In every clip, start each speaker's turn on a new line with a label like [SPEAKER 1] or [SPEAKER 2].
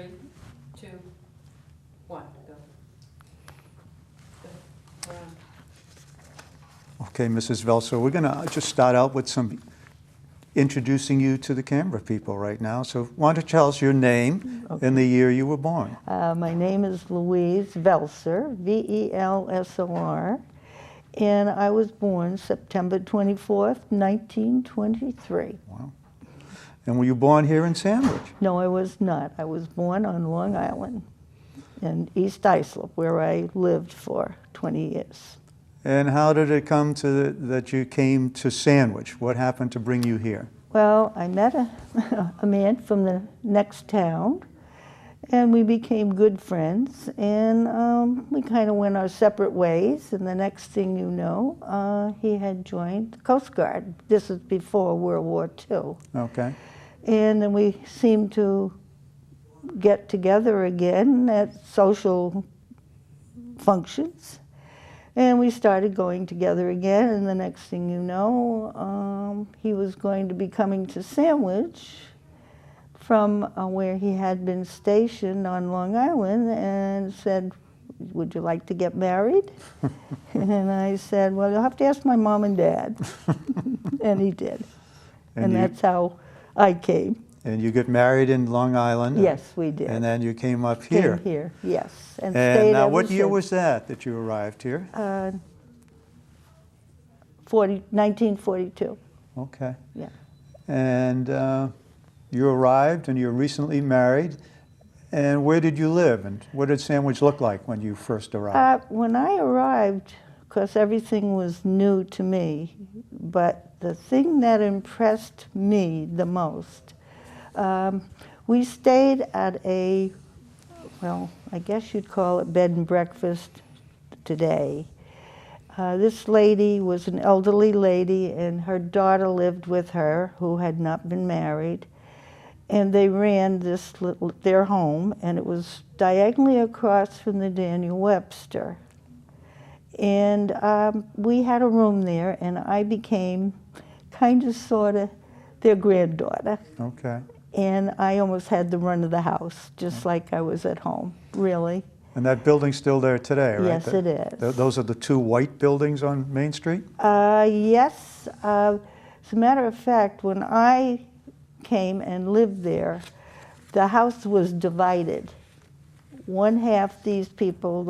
[SPEAKER 1] 3, 2, 1, go. Go. Around.
[SPEAKER 2] Okay, Mrs. Velsar, we're going to just start out with some introducing you to the camera people right now. So why don't you tell us your name and the year you were born?
[SPEAKER 3] My name is Louise Velsar, V-E-L-S-O-R, and I was born September 24th, 1923.
[SPEAKER 2] Wow. And were you born here in Sandwich?
[SPEAKER 3] No, I was not. I was born on Long Island in East Islip, where I lived for 20 years.
[SPEAKER 2] And how did it come to that you came to Sandwich? What happened to bring you here?
[SPEAKER 3] Well, I met a man from the next town, and we became good friends, and we kind of went our separate ways, and the next thing you know, he had joined the Coast Guard. This is before World War II.
[SPEAKER 2] Okay.
[SPEAKER 3] And then we seemed to get together again at social functions. And we started going together again, and the next thing you know, he was going to be coming to Sandwich from where he had been stationed on Long Island, and said, would you like to get married? And I said, well, you'll have to ask my mom and dad. And he did. And that's how I came.
[SPEAKER 2] And you got married in Long Island?
[SPEAKER 3] Yes, we did.
[SPEAKER 2] And then you came up here?
[SPEAKER 3] Came here, yes. And
[SPEAKER 2] And
[SPEAKER 3] stayed
[SPEAKER 2] now
[SPEAKER 3] ever
[SPEAKER 2] what year
[SPEAKER 3] since.
[SPEAKER 2] was that you arrived here?
[SPEAKER 3] 1942.
[SPEAKER 2] Okay.
[SPEAKER 3] Yeah.
[SPEAKER 2] And you arrived and you're recently married. And where did you live? And what did Sandwich look like when you first arrived?
[SPEAKER 3] When I arrived, because everything was new to me, but the thing that impressed me the most, we stayed at a, well, I guess you'd call it bed and breakfast today. This lady was an elderly lady, and her daughter lived with her, who had not been married. And they ran their home, and it was diagonally across from the Daniel Webster. And we had a room there, and I became kind of, sort of, their granddaughter.
[SPEAKER 2] Okay.
[SPEAKER 3] And I almost had the run of the house, just like I was at home, really.
[SPEAKER 2] And that building's still there today, right?
[SPEAKER 3] Yes, it is.
[SPEAKER 2] Those are the two white buildings on Main Street?
[SPEAKER 3] Yes. As a matter of fact, when I came and lived there, the house was divided. One half these people,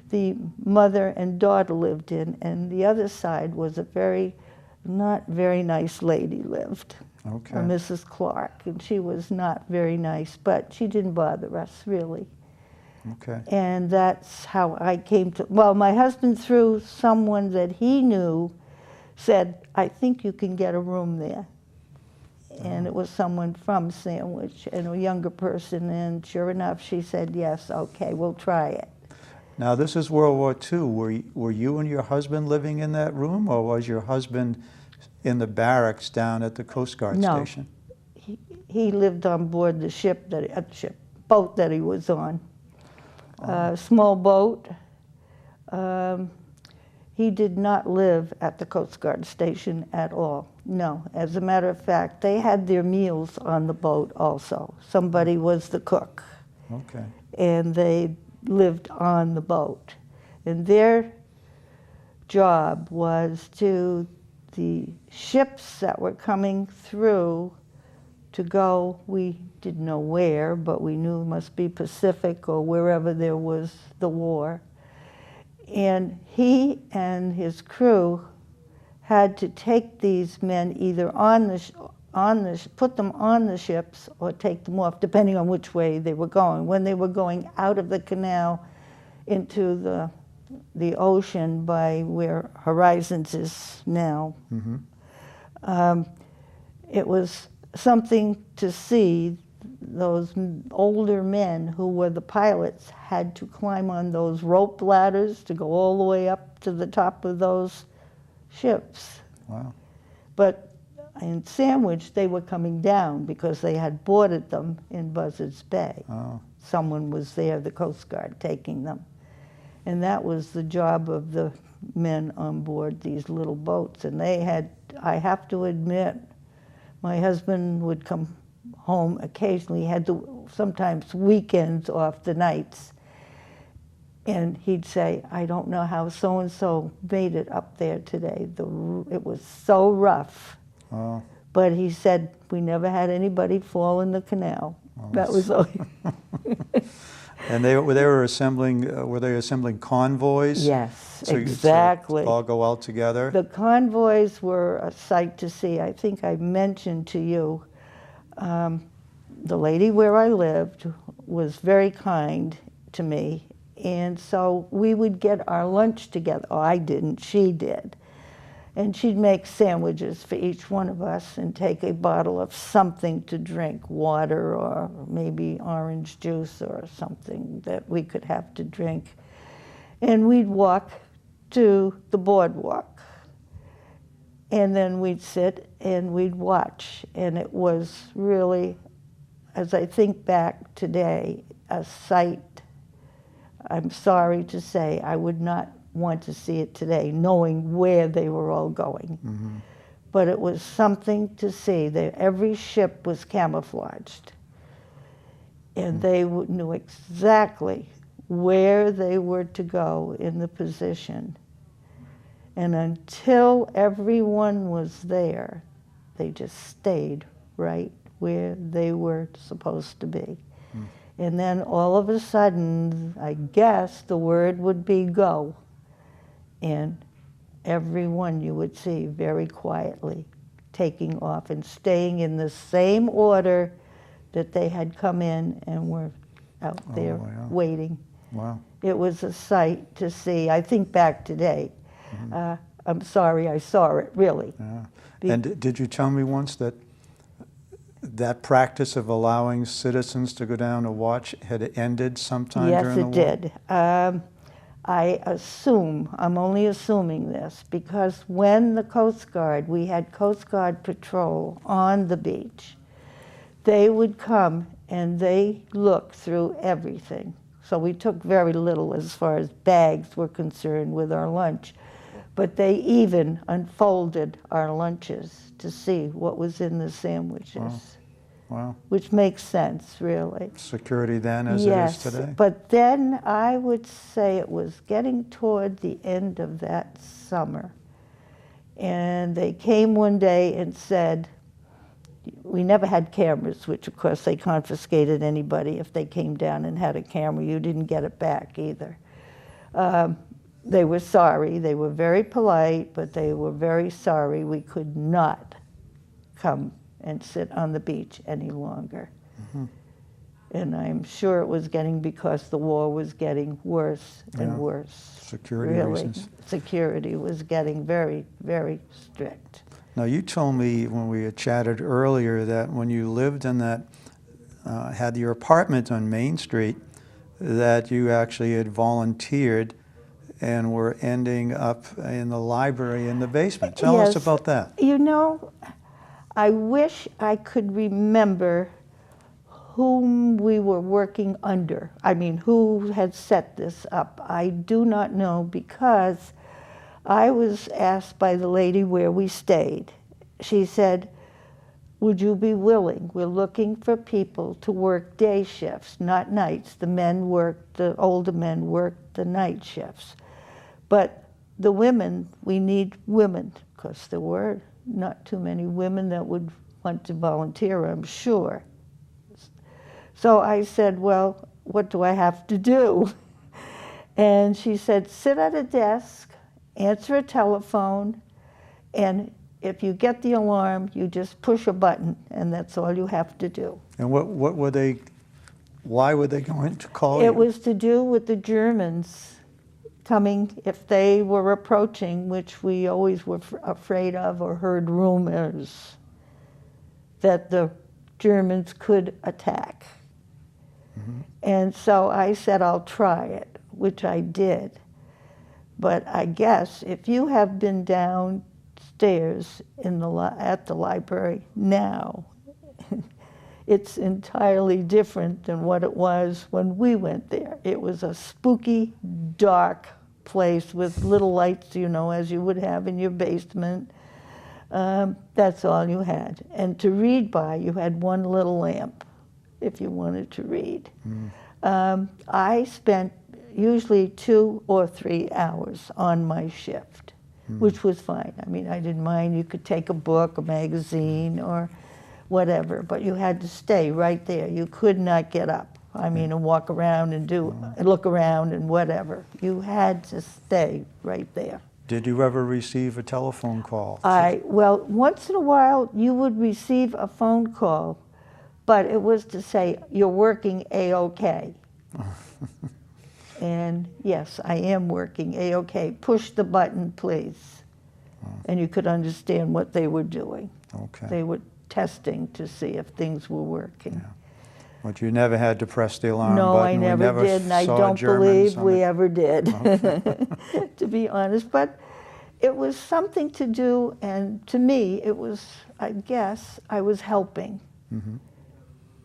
[SPEAKER 3] the mother and daughter lived in, and the other side was a not very nice lady lived.
[SPEAKER 2] Okay.
[SPEAKER 3] Mrs. Clark, and she was not very nice, but she didn't bother us, really.
[SPEAKER 2] Okay.
[SPEAKER 3] And that's how I came to, well, my husband, through someone that he knew, said, I think you can get a room there. And it was someone from Sandwich, and a younger person, and sure enough, she said, yes, okay, we'll try it.
[SPEAKER 2] Now, this is World War II. Were you and your husband living in that room, or was your husband in the barracks down at the Coast Guard station?
[SPEAKER 3] He lived on board the boat that he was on. Small boat. He did not live at the Coast Guard station at all. No. As a matter of fact, they had their meals on the boat also. Somebody was the cook.
[SPEAKER 2] Okay.
[SPEAKER 3] And they lived on the boat. And their job was to the ships that were coming through to go, we didn't know where, but we knew it must be Pacific or wherever there was the war. And he and his crew had to take these men either put them on the ships or take them off, depending on which way they were going. When they were going out of the canal into the ocean by where Horizons is now, it was something to see. Those older men who were the pilots had to climb on those rope ladders to go all the way up to the top of those ships.
[SPEAKER 2] Wow.
[SPEAKER 3] But in Sandwich, they were coming down because they had boarded them in Buzzards Bay.
[SPEAKER 2] Oh.
[SPEAKER 3] Someone was there, the Coast Guard, taking them. And that was the job of the men on board these little boats. And they had, I have to admit, my husband would come home occasionally. He had sometimes weekends off the nights. And he'd say, I don't know how so-and-so made it up there today. It was so rough.
[SPEAKER 2] Oh,
[SPEAKER 3] But he said, we never had anybody fall in the canal. That was all.
[SPEAKER 2] and they were assembling. Were they assembling convoys?
[SPEAKER 3] Yes,
[SPEAKER 2] So
[SPEAKER 3] exactly.
[SPEAKER 2] all go out together.
[SPEAKER 3] The convoys were a sight to see. I think I mentioned to you, the lady where I lived was very kind to me. And so we would get our lunch together. Oh, I didn't, she did. And she'd make sandwiches for each one of us and take a bottle of something to drink, water or maybe orange juice or something that we could have to drink. And we'd walk to the boardwalk. And then we'd sit and we'd watch. And it was really, as I think back today, a sight. I'm sorry to say I would not want to see it today, knowing where they were all going.
[SPEAKER 2] Mm-hmm.
[SPEAKER 3] But it was something to see. Every ship was camouflaged. And they knew exactly where they were to go in the position. And until everyone was there, they just stayed right where they were supposed to be. And then all of a sudden, I guess the word would be go. And everyone you would see very quietly taking off and staying in the same order that they had come in and were out there waiting.
[SPEAKER 2] Wow.
[SPEAKER 3] It was a sight to see. I think back today. I'm sorry I saw it, really.
[SPEAKER 2] Yeah. And did you tell me once that that practice of allowing citizens to go down to watch had ended sometime during the war?
[SPEAKER 3] Yes, it did. I assume, I'm only assuming this, because when the Coast Guard, we had Coast Guard patrol on the beach, they would come and they looked through everything. So we took very little as far as bags were concerned with our lunch. But they even unfolded our lunches to see what was in the sandwiches.
[SPEAKER 2] Wow. Wow.
[SPEAKER 3] Which makes sense, really.
[SPEAKER 2] Security then as
[SPEAKER 3] Yes,
[SPEAKER 2] it is today?
[SPEAKER 3] but then I would say it was getting toward the end of that summer. And they came one day and said, we never had cameras, which of course they confiscated anybody if they came down and had a camera. You didn't get it back either. They were sorry. They were very polite, but they were very sorry we could not come and sit on the beach any longer. Mm-hmm. And I'm sure it was getting because the war was getting worse and worse.
[SPEAKER 2] Security reasons.
[SPEAKER 3] Security was getting very, very strict.
[SPEAKER 2] Now, you told me when we had chatted earlier that when you lived in that, had your apartment on Main Street, that you actually had volunteered and were ending up in the library in the basement. Tell us about that.
[SPEAKER 3] You know, I wish I could remember whom we were working under. I mean, who had set this up. I do not know, because I was asked by the lady where we stayed. She said, would you be willing? We're looking for people to work day shifts, not nights. The older men worked the night shifts. But the women, we need women, because there were not too many women that would want to volunteer, I'm sure. So I said, well, what do I have to do? And she said, sit at a desk, answer a telephone, and if you get the alarm, you just push a button, and that's all you have to do.
[SPEAKER 2] And what were they, why were they going to call you?
[SPEAKER 3] It was to do with the Germans coming, if they were approaching, which we always were afraid of or heard rumors that the Germans could attack. Mm-hmm. And so I said, I'll try it, which I did. But I guess if you have been downstairs at the library now, it's entirely different than what it was when we went there. It was a spooky, dark place with little lights, you know, as you would have in your basement. That's all you had. And to read by, you had one little lamp if you wanted to read. I spent usually 2 or 3 hours on my shift, which was fine. I mean, I didn't mind. You could take a book, a magazine, or whatever, but you had to stay right there. You could not get up. I mean, and walk around and look around and whatever. You had to stay right there.
[SPEAKER 2] Did you ever receive a telephone call?
[SPEAKER 3] Well, once in a while you would receive a phone call, but it was to say, you're working A-OK. And yes, I am working A-OK. Push the button, please. And you could understand what they were doing.
[SPEAKER 2] Okay.
[SPEAKER 3] They were testing to see if things were working.
[SPEAKER 2] Yeah. But you never had to press the alarm
[SPEAKER 3] No,
[SPEAKER 2] button?
[SPEAKER 3] I never did, and I don't believe we ever did, to be honest. But it was something to do, and to me, it was, I guess, I was helping.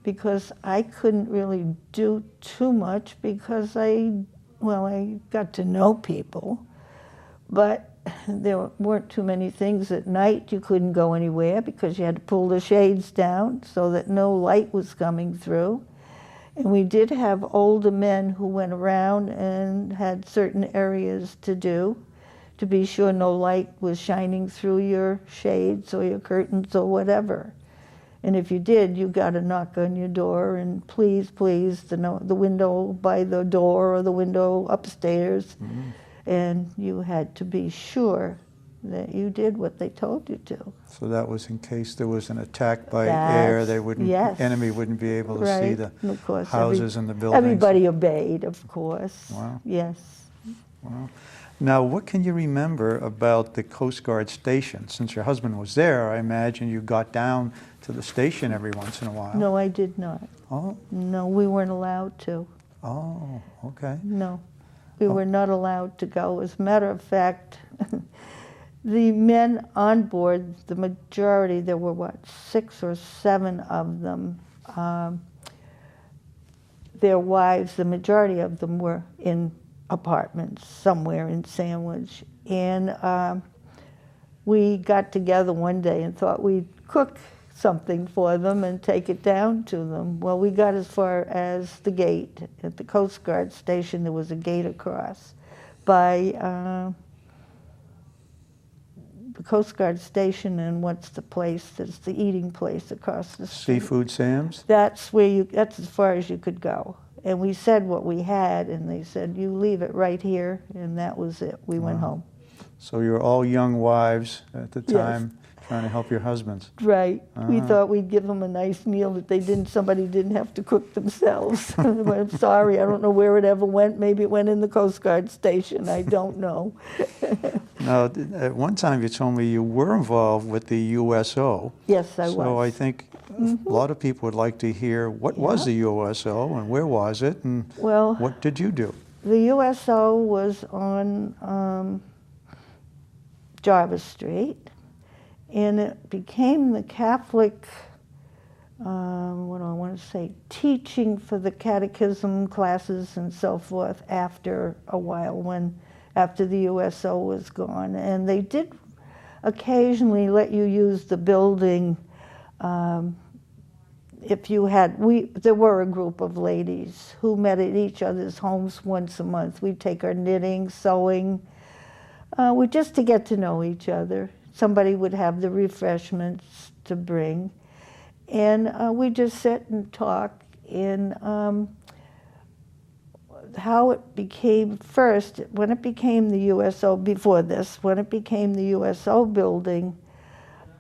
[SPEAKER 3] Because I couldn't really do too much because I got to know people, but there weren't too many things at night. You couldn't go anywhere because you had to pull the shades down so that no light was coming through. And we did have older men who went around and had certain areas to do, to be sure no light was shining through your shades or your curtains or whatever. And if you did, you got a knock on your door and please, please, the window by the door or the window upstairs. And you had to be sure that you did what they told you to.
[SPEAKER 2] So that was in case there was an attack by air, they wouldn't,
[SPEAKER 3] yes.
[SPEAKER 2] enemy wouldn't be able to see the
[SPEAKER 3] And of course,
[SPEAKER 2] houses and the buildings.
[SPEAKER 3] Everybody obeyed, of course.
[SPEAKER 2] Wow.
[SPEAKER 3] Yes.
[SPEAKER 2] Wow. Now, what can you remember about the Coast Guard station? Since your husband was there, I imagine you got down to the station every once in a while.
[SPEAKER 3] No, I did not.
[SPEAKER 2] Oh?
[SPEAKER 3] No, we weren't allowed to.
[SPEAKER 2] Oh, okay.
[SPEAKER 3] No, we were not allowed to go. As a matter of fact, the men on board, the majority, there were what, 6 or 7 of them, their wives, the majority of them were in apartments somewhere in Sandwich. And we got together one day and thought we'd cook something for them and take it down to them. Well, we got as far as the gate. At the Coast Guard station, there was a gate across. By the Coast Guard station, and what's the place? That's the eating place across the street.
[SPEAKER 2] Seafood Sam's?
[SPEAKER 3] That's as far as you could go. And we said what we had, and they said, you leave it right here, and that was it. We went home.
[SPEAKER 2] So you were all young wives at the time, trying to help your husbands.
[SPEAKER 3] Right. We thought we'd give them a nice meal that somebody didn't have to cook themselves. I'm sorry, I don't know where it ever went. Maybe it went in the Coast Guard station. I don't know.
[SPEAKER 2] Now, at one time you told me you were involved with the USO.
[SPEAKER 3] Yes, I was.
[SPEAKER 2] So I think a lot of people would like to hear what was the USO and where was it and what did you do?
[SPEAKER 3] The USO was on Jarvis Street, and it became the Catholic, what do I want to say, teaching for the catechism classes and so forth after a while, after the USO was gone. And they did occasionally let you use the building if you had, there were a group of ladies who met at each other's homes once a month. We'd take our knitting, sewing, just to get to know each other. Somebody would have the refreshments to bring. And we'd just sit and talk. And how it became first, when it became the USO, before this, when it became the USO building,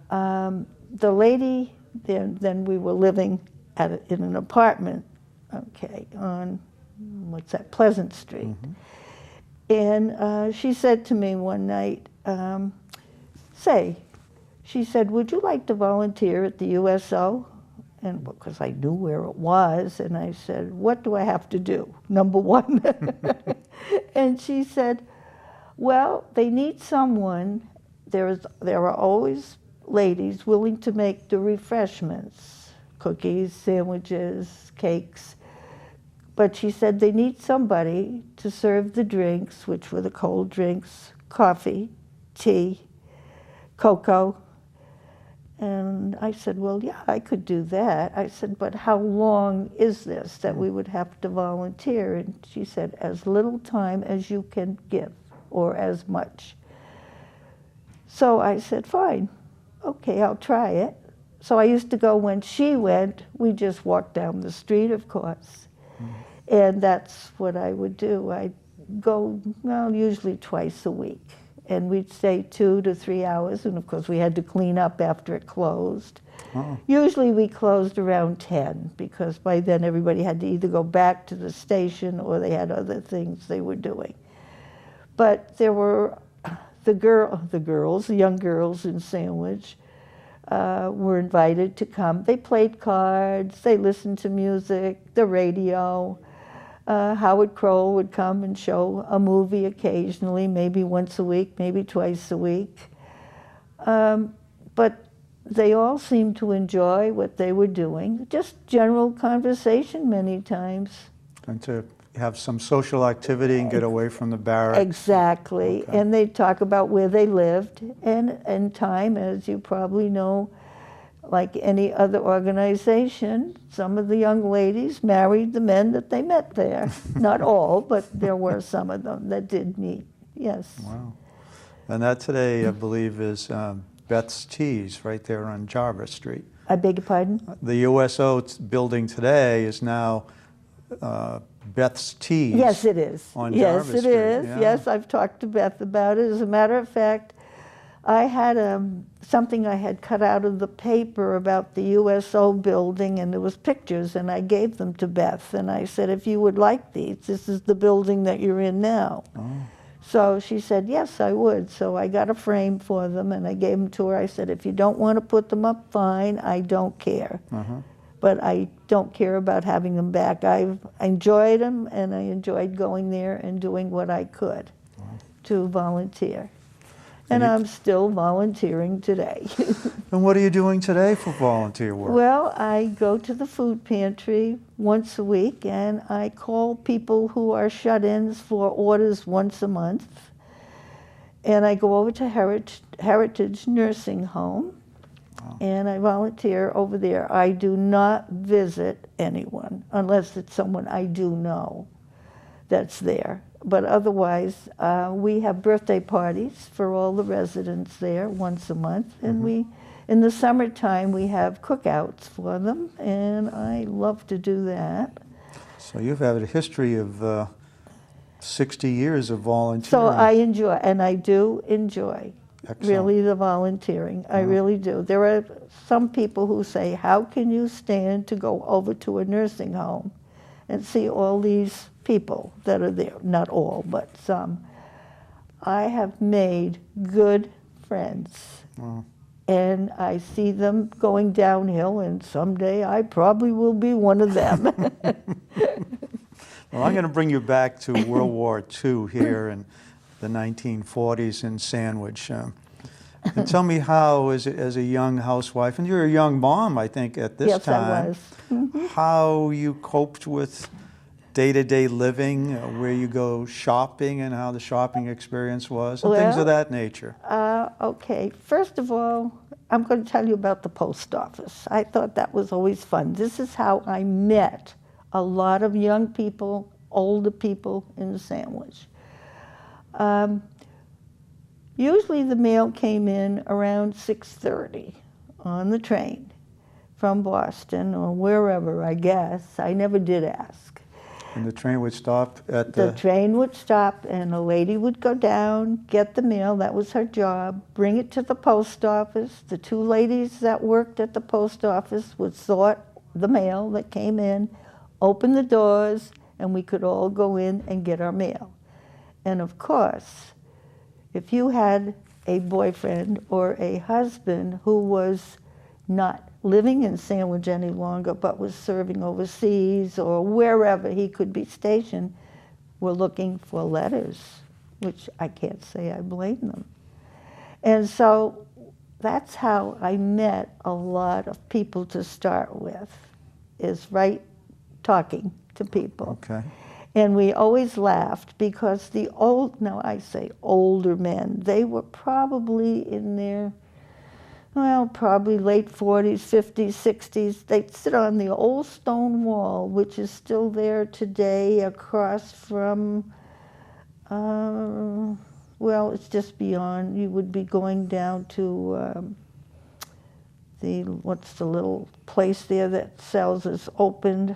[SPEAKER 3] the lady, then we were living in an apartment, on, Pleasant Street. And she said to me one night, she said, would you like to volunteer at the USO? And because I knew where it was, and I said, what do I have to do, number one? And she said, well, they need someone. There are always ladies willing to make the refreshments, cookies, sandwiches, cakes. But she said they need somebody to serve the drinks, which were the cold drinks, coffee, tea, cocoa, And I said, well, yeah, I could do that. I said, but how long is this that we would have to volunteer? And she said, as little time as you can give, or as much. So I said, fine, okay, I'll try it. So I used to go when she went, we just walked down the street, of course. And that's what I would do. I'd go, well, usually twice a week. And we'd stay 2 to 3 hours, and of course we had to clean up after it closed.
[SPEAKER 2] Oh.
[SPEAKER 3] Usually we closed around 10, because by then everybody had to either go back to the station or they had other things they were doing. But there were the young girls in Sandwich were invited to come. They played cards, they listened to music, the radio. Howard Kroll would come and show a movie occasionally, maybe once a week, maybe twice a week. But they all seemed to enjoy what they were doing, just general conversation many times.
[SPEAKER 2] And to have some social activity and get away from the barracks.
[SPEAKER 3] Exactly.
[SPEAKER 2] Okay.
[SPEAKER 3] And they'd talk about where they lived. And in time, as you probably know, like any other organization, some of the young ladies married the men that they met there. Not all, but there were some of them that did meet, yes.
[SPEAKER 2] Wow. And that today, I believe, is Beth's Teas right there on Jarvis Street.
[SPEAKER 3] I beg your pardon?
[SPEAKER 2] The USO building today is now Beth's Teas.
[SPEAKER 3] Yes, it is.
[SPEAKER 2] On
[SPEAKER 3] Yes,
[SPEAKER 2] Jarvis
[SPEAKER 3] it
[SPEAKER 2] Street,
[SPEAKER 3] is.
[SPEAKER 2] yeah.
[SPEAKER 3] Yes, I've talked to Beth about it. As a matter of fact, I had something I had cut out of the paper about the USO building, and there was pictures, and I gave them to Beth, and I said, if you would like these, this is the building that you're in now.
[SPEAKER 2] Oh.
[SPEAKER 3] So she said, yes, I would. So I got a frame for them, and I gave them to her. I said, if you don't want to put them up, fine, I don't care.
[SPEAKER 2] Uh-huh.
[SPEAKER 3] But I don't care about having them back. I enjoyed them, and I enjoyed going there and doing what I could to volunteer. And I'm still volunteering today.
[SPEAKER 2] And what are you doing today for volunteer work?
[SPEAKER 3] Well, I go to the food pantry once a week, and I call people who are shut-ins for orders once a month. And I go over to Heritage Nursing Home, and I volunteer over there. I do not visit anyone unless it's someone I do know that's there. But otherwise, we have birthday parties for all the residents there once a month, and in the summertime, we have cookouts for them, and I love to do that.
[SPEAKER 2] So you've had a history of 60 years of volunteering.
[SPEAKER 3] So I enjoy, and I do enjoy,
[SPEAKER 2] Excellent.
[SPEAKER 3] really, the volunteering. I really do. There are some people who say, how can you stand to go over to a nursing home and see all these people that are there? Not all, but some. I have made good friends.
[SPEAKER 2] Wow.
[SPEAKER 3] And I see them going downhill, and someday I probably will be one of them.
[SPEAKER 2] Well, I'm going to bring you back to World War II here in the 1940s in Sandwich. And tell me how, as a young housewife, and you're a young mom, I think, at this time.
[SPEAKER 3] Yes, I was.
[SPEAKER 2] How you coped with day-to-day living, where you go shopping and how the shopping experience was, and things of that nature.
[SPEAKER 3] Okay, first of all, I'm going to tell you about the post office. I thought that was always fun. This is how I met a lot of young people, older people in the Sandwich. Usually the mail came in around 6:30 on the train from Boston or wherever, I guess. I never did ask.
[SPEAKER 2] And the train would stop at
[SPEAKER 3] The train would stop, and a lady would go down, get the mail, that was her job, bring it to the post office. The two ladies that worked at the post office would sort the mail that came in, open the doors, and we could all go in and get our mail. And of course, if you had a boyfriend or a husband who was not living in Sandwich any longer, but was serving overseas or wherever he could be stationed, were looking for letters, which I can't say I blame them. And so that's how I met a lot of people to start with, is talking to people.
[SPEAKER 2] Okay.
[SPEAKER 3] And we always laughed because now I say older men, they were probably in their well, probably late 40s, 50s, 60s. They'd sit on the old stone wall, which is still there today across from, well, it's just beyond. You would be going down to what's the little place there that sells is opened?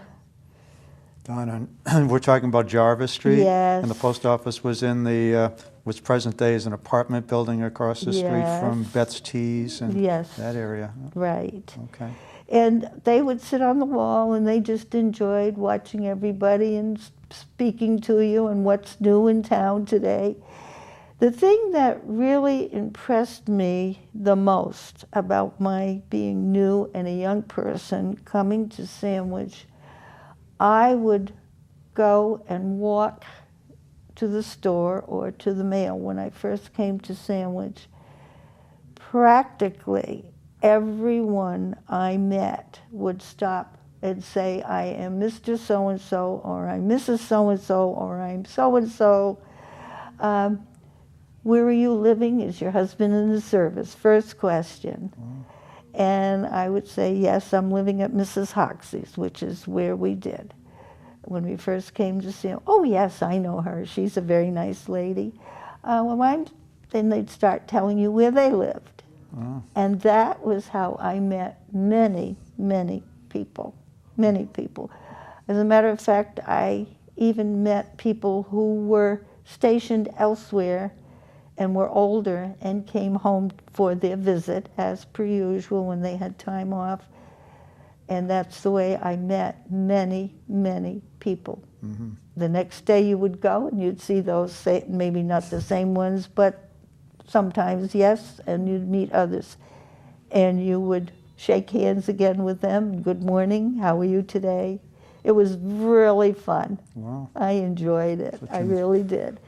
[SPEAKER 2] Down on, we're talking about Jarvis Street?
[SPEAKER 3] Yes.
[SPEAKER 2] And the post office was in the, which present day is an apartment building across the street from
[SPEAKER 3] Yes.
[SPEAKER 2] Beth's Teas and
[SPEAKER 3] Yes.
[SPEAKER 2] that area.
[SPEAKER 3] Right.
[SPEAKER 2] Okay.
[SPEAKER 3] And they would sit on the wall and they just enjoyed watching everybody and speaking to you and what's new in town today. The thing that really impressed me the most about my being new and a young person coming to Sandwich, I would go and walk to the store or to the mail when I first came to Sandwich. Practically everyone I met would stop and say, I am Mr. So-and-so, or I'm Mrs. So-and-so, or I'm so-and-so. Where are you living? Is your husband in the service? First question. And I would say, yes, I'm living at Mrs. Hoxie's, which is where we did. When we first came to see him, oh, yes, I know her. She's a very nice lady. Then they'd start telling you where they lived.
[SPEAKER 2] Oh.
[SPEAKER 3] And that was how I met many, many people, many people. As a matter of fact, I even met people who were stationed elsewhere and were older and came home for their visit, as per usual, when they had time off. And that's the way I met many, many people.
[SPEAKER 2] Mm-hmm.
[SPEAKER 3] The next day you would go and you'd see those, maybe not the same ones, but sometimes yes, and you'd meet others. And you would shake hands again with them. Good morning, how are you today? It was really fun.
[SPEAKER 2] Wow.
[SPEAKER 3] I enjoyed it. I really did.